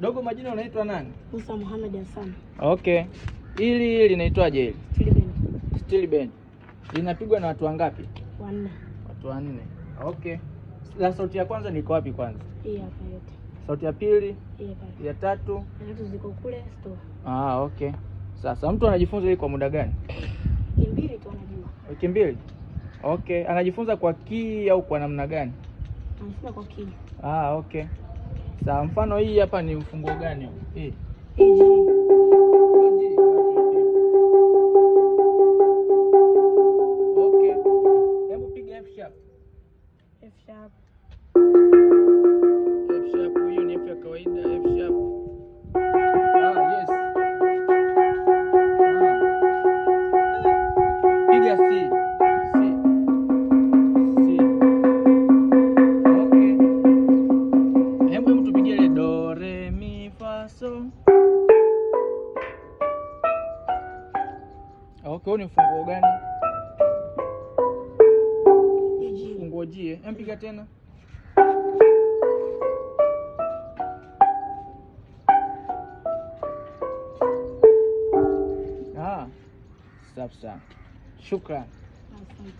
Dogo, majina unaitwa nani? Musa Muhammad Hassan. Okay. Hili linaitwaje hili? Steel band. Steel band. Linapigwa na watu wangapi? 4. Watu 4. Okay. La, sauti ya kwanza niko wapi kwanza? Hii hapa yote. Sauti ya pili? Hii hapa. Ya tatu? Zote ziko kule store. Okay. Sasa mtu anajifunza hili kwa muda gani? Wiki 2 tu anajua. Wiki 2? Okay. Anajifunza kwa key au kwa namna gani? Anajifunza kwa key. Okay. Sasa mfano hii hapa ni mfungo gani huu? Hii. Okay. Hebu piga F sharp. F sharp. F sharp, hiyo ni F ya kawaida. F sharp. Yes. Piga C. Okay. Hebu tupigie ile do re mi fa so. Okay, ni mfungo gani? Mfungo G. Mpiga tena. Safi sana. Shukran. Asante.